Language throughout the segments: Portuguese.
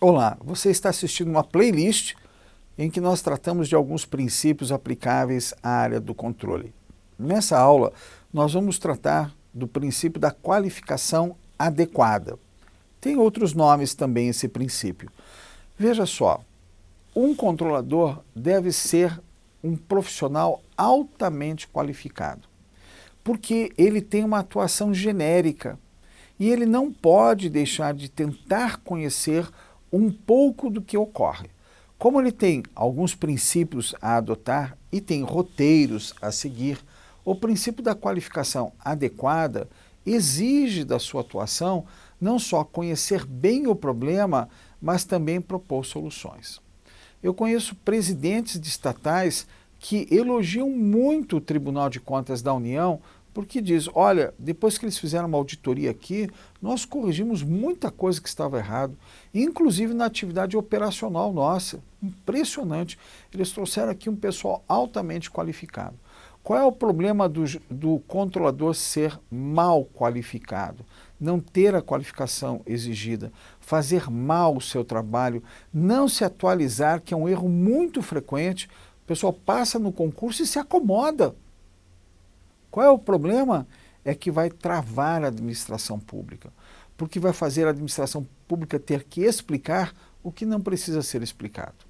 Olá, você está assistindo uma playlist em que nós tratamos de alguns princípios aplicáveis à área do controle. Nessa aula, nós vamos tratar do princípio da qualificação adequada. Tem outros nomes também esse princípio. Veja só, um controlador deve ser um profissional altamente qualificado, porque ele tem uma atuação genérica e ele não pode deixar de tentar conhecer um pouco do que ocorre. Como ele tem alguns princípios a adotar e tem roteiros a seguir, o princípio da qualificação adequada exige da sua atuação não só conhecer bem o problema, mas também propor soluções. Eu conheço presidentes de estatais que elogiam muito o Tribunal de Contas da União porque diz, olha, depois que eles fizeram uma auditoria aqui, nós corrigimos muita coisa que estava errado, inclusive na atividade operacional nossa. Impressionante. Eles trouxeram aqui um pessoal altamente qualificado. Qual é o problema do controlador ser mal qualificado? Não ter a qualificação exigida, fazer mal o seu trabalho, não se atualizar, que é um erro muito frequente. O pessoal passa no concurso e se acomoda. Qual é o problema? É que vai travar a administração pública, porque vai fazer a administração pública ter que explicar o que não precisa ser explicado.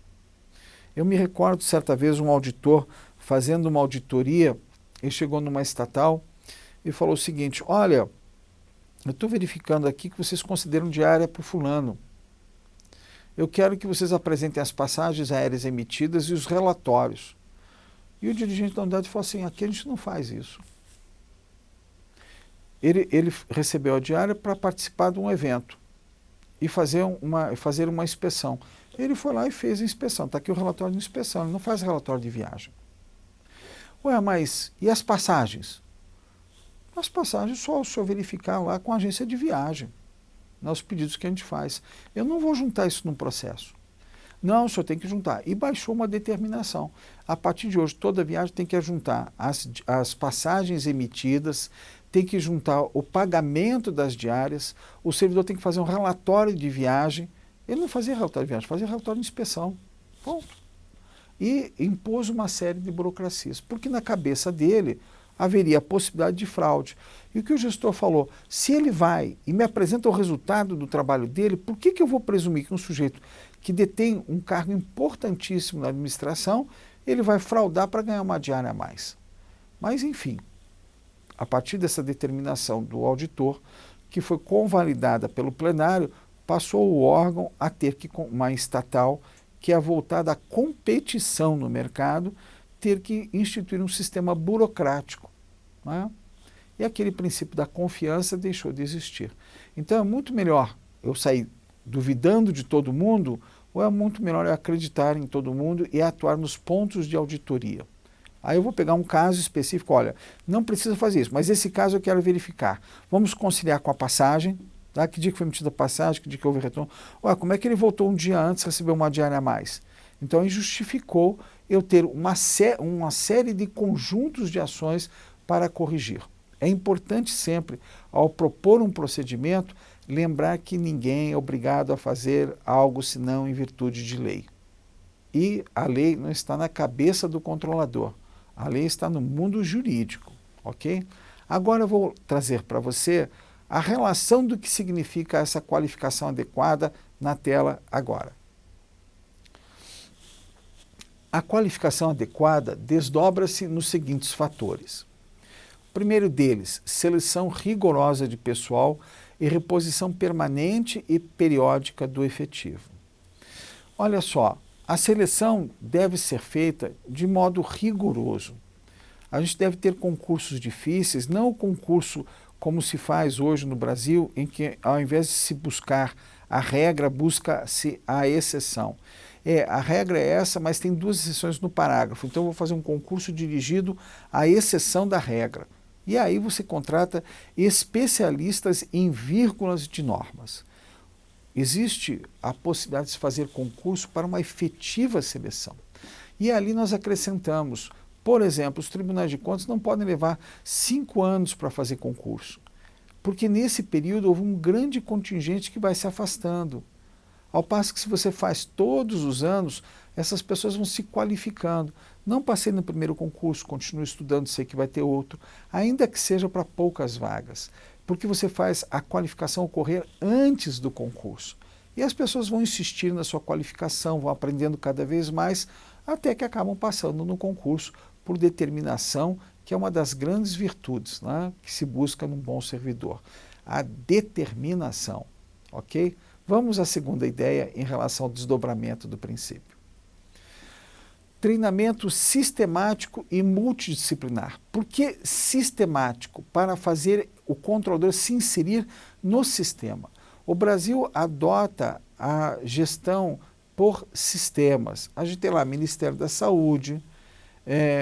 Eu me recordo, certa vez, um auditor fazendo uma auditoria, ele chegou numa estatal e falou o seguinte, olha, eu estou verificando aqui que vocês consideram diária para o fulano. Eu quero que vocês apresentem as passagens aéreas emitidas e os relatórios. E o dirigente da unidade falou assim, aqui a gente não faz isso. Ele recebeu a diária para participar de um evento e fazer uma inspeção. Ele foi lá e fez a inspeção. Está aqui o relatório de inspeção, ele não faz relatório de viagem. Ué, mas e as passagens? As passagens só o senhor verificar lá com a agência de viagem, nos pedidos que a gente faz. Eu não vou juntar isso num processo. Não, o senhor tem que juntar. E baixou uma determinação. A partir de hoje, toda viagem tem que juntar as passagens emitidas, tem que juntar o pagamento das diárias, o servidor tem que fazer um relatório de viagem. Ele não fazia relatório de viagem, fazia relatório de inspeção. Ponto. E impôs uma série de burocracias, porque na cabeça dele haveria a possibilidade de fraude. E o que o gestor falou, se ele vai e me apresenta o resultado do trabalho dele, por que eu vou presumir que um sujeito que detém um cargo importantíssimo na administração, ele vai fraudar para ganhar uma diária a mais? Mas, enfim, a partir dessa determinação do auditor, que foi convalidada pelo plenário, passou o órgão a ter que, uma estatal, que é voltada à competição no mercado, ter que instituir um sistema burocrático. Né? E aquele princípio da confiança deixou de existir. Então é muito melhor eu sair duvidando de todo mundo, ou é muito melhor eu acreditar em todo mundo e atuar nos pontos de auditoria. Aí eu vou pegar um caso específico, olha, não precisa fazer isso, mas esse caso eu quero verificar. Vamos conciliar com a passagem, tá? Que dia que foi emitida a passagem, que dia que houve retorno. Olha, como é que ele voltou um dia antes e recebeu uma diária a mais? Então aí justificou eu ter uma série de conjuntos de ações para corrigir. É importante sempre, ao propor um procedimento, lembrar que ninguém é obrigado a fazer algo senão em virtude de lei. E a lei não está na cabeça do controlador. A lei está no mundo jurídico, ok? Agora eu vou trazer para você a relação do que significa essa qualificação adequada na tela agora. A qualificação adequada desdobra-se nos seguintes fatores. O primeiro deles, seleção rigorosa de pessoal e reposição permanente e periódica do efetivo. Olha só, a seleção deve ser feita de modo rigoroso. A gente deve ter concursos difíceis, não o concurso como se faz hoje no Brasil, em que ao invés de se buscar a regra, busca-se a exceção. A regra é essa, mas tem duas exceções no parágrafo. Então eu vou fazer um concurso dirigido à exceção da regra. E aí você contrata especialistas em vírgulas de normas. Existe a possibilidade de se fazer concurso para uma efetiva seleção. E ali nós acrescentamos, por exemplo, os tribunais de contas não podem levar 5 anos para fazer concurso, porque nesse período houve um grande contingente que vai se afastando. Ao passo que se você faz todos os anos, essas pessoas vão se qualificando. Não passei no primeiro concurso, continuo estudando, sei que vai ter outro, ainda que seja para poucas vagas, porque você faz a qualificação ocorrer antes do concurso. E as pessoas vão insistir na sua qualificação, vão aprendendo cada vez mais, até que acabam passando no concurso por determinação, que é uma das grandes virtudes, né, que se busca num bom servidor. A determinação, ok? Vamos à segunda ideia em relação ao desdobramento do princípio. Treinamento sistemático e multidisciplinar. Por que sistemático? Para fazer o controlador se inserir no sistema. O Brasil adota a gestão por sistemas. A gente tem lá Ministério da Saúde,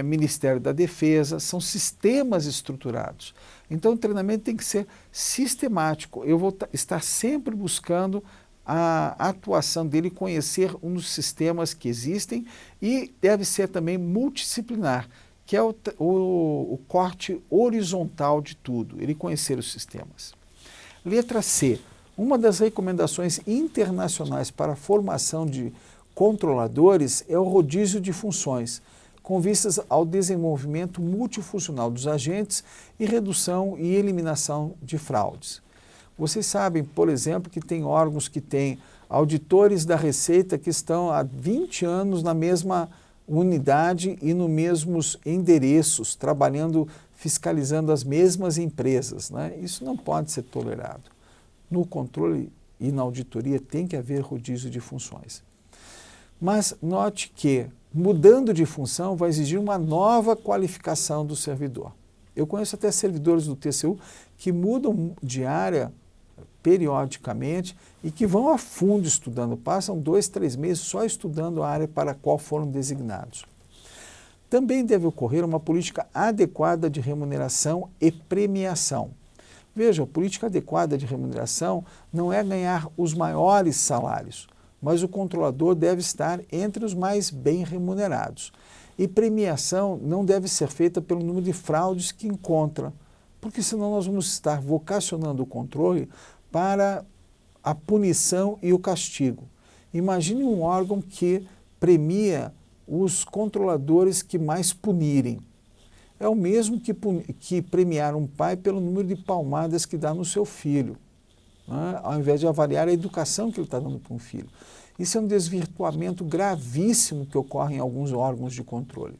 Ministério da Defesa, são sistemas estruturados. Então o treinamento tem que ser sistemático. Eu vou estar sempre buscando a atuação dele, conhecer um dos sistemas que existem, e deve ser também multidisciplinar, que é o corte horizontal de tudo, ele conhecer os sistemas. Letra C. Uma das recomendações internacionais para a formação de controladores é o rodízio de funções, com vistas ao desenvolvimento multifuncional dos agentes e redução e eliminação de fraudes. Vocês sabem, por exemplo, que tem órgãos que têm auditores da Receita que estão há 20 anos na mesma unidade e nos mesmos endereços, trabalhando, fiscalizando as mesmas empresas, né? Isso não pode ser tolerado. No controle e na auditoria tem que haver rodízio de funções. Mas note que, mudando de função, vai exigir uma nova qualificação do servidor. Eu conheço até servidores do TCU que mudam de área periodicamente e que vão a fundo estudando, passam 2, 3 meses só estudando a área para a qual foram designados. Também deve ocorrer uma política adequada de remuneração e premiação. Veja, a política adequada de remuneração não é ganhar os maiores salários, mas o controlador deve estar entre os mais bem remunerados. E premiação não deve ser feita pelo número de fraudes que encontra, porque senão nós vamos estar vocacionando o controle para a punição e o castigo. Imagine um órgão que premia os controladores que mais punirem. É o mesmo que premiar um pai pelo número de palmadas que dá no seu filho, né? Ao invés de avaliar a educação que ele está dando para um filho. Isso é um desvirtuamento gravíssimo que ocorre em alguns órgãos de controle.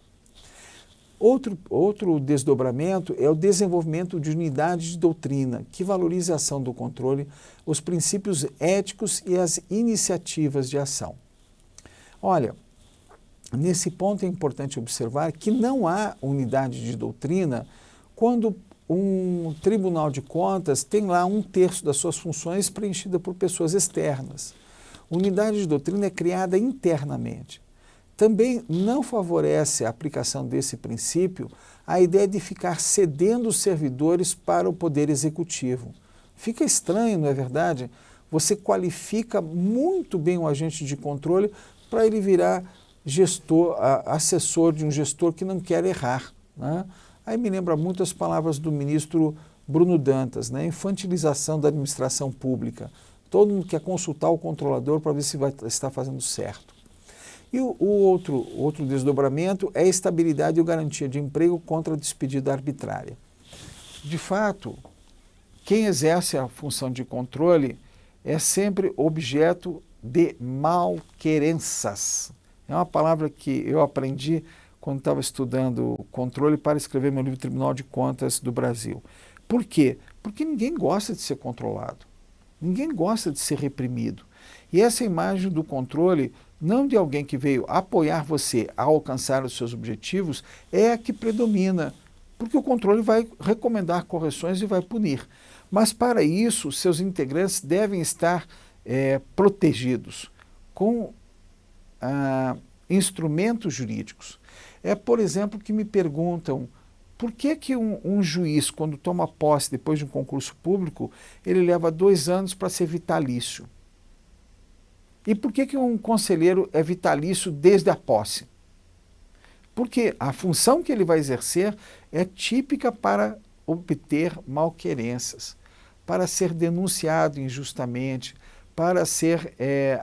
Outro desdobramento é o desenvolvimento de unidade de doutrina, que valoriza a ação do controle, os princípios éticos e as iniciativas de ação. Olha, nesse ponto é importante observar que não há unidade de doutrina quando um tribunal de contas tem lá 1/3 das suas funções preenchida por pessoas externas. Unidade de doutrina é criada internamente. Também não favorece a aplicação desse princípio a ideia de ficar cedendo os servidores para o Poder Executivo. Fica estranho, não é verdade? Você qualifica muito bem o agente de controle para ele virar assessor de um gestor que não quer errar, né? Aí me lembra muito as palavras do ministro Bruno Dantas, né? Infantilização da administração pública. Todo mundo quer consultar o controlador para ver se está fazendo certo. E o outro desdobramento é a estabilidade e garantia de emprego contra a despedida arbitrária. De fato, quem exerce a função de controle é sempre objeto de malquerenças. É uma palavra que eu aprendi quando estava estudando controle para escrever meu livro Tribunal de Contas do Brasil. Por quê? Porque ninguém gosta de ser controlado. Ninguém gosta de ser reprimido. E essa imagem do controle, não de alguém que veio apoiar você a alcançar os seus objetivos, é a que predomina, porque o controle vai recomendar correções e vai punir. Mas para isso, seus integrantes devem estar protegidos com instrumentos jurídicos. Por exemplo, que me perguntam, por que um juiz, quando toma posse depois de um concurso público, ele leva 2 anos para ser vitalício? E por que um conselheiro é vitalício desde a posse? Porque a função que ele vai exercer é típica para obter malquerenças, para ser denunciado injustamente, para ser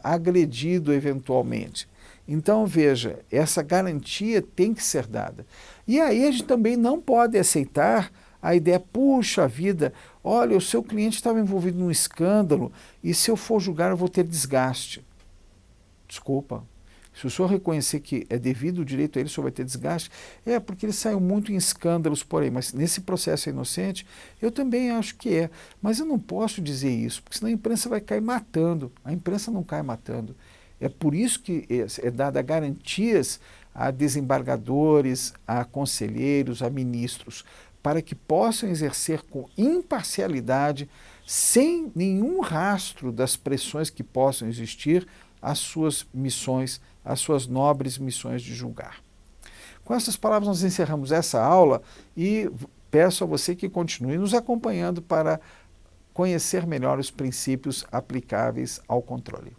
agredido eventualmente. Então, veja, essa garantia tem que ser dada. E aí a gente também não pode aceitar a ideia, puxa vida, olha, o seu cliente estava envolvido num escândalo e se eu for julgar eu vou ter desgaste. Desculpa. Se o senhor reconhecer que é devido o direito a ele, o senhor vai ter desgaste, porque ele saiu muito em escândalos por aí, mas nesse processo é inocente, eu também acho que é. Mas eu não posso dizer isso, porque senão a imprensa vai cair matando. A imprensa não cai matando. É por isso que é dada garantias a desembargadores, a conselheiros, a ministros, para que possam exercer com imparcialidade, sem nenhum rastro das pressões que possam existir, as suas missões, as suas nobres missões de julgar. Com essas palavras nós encerramos essa aula e peço a você que continue nos acompanhando para conhecer melhor os princípios aplicáveis ao controle.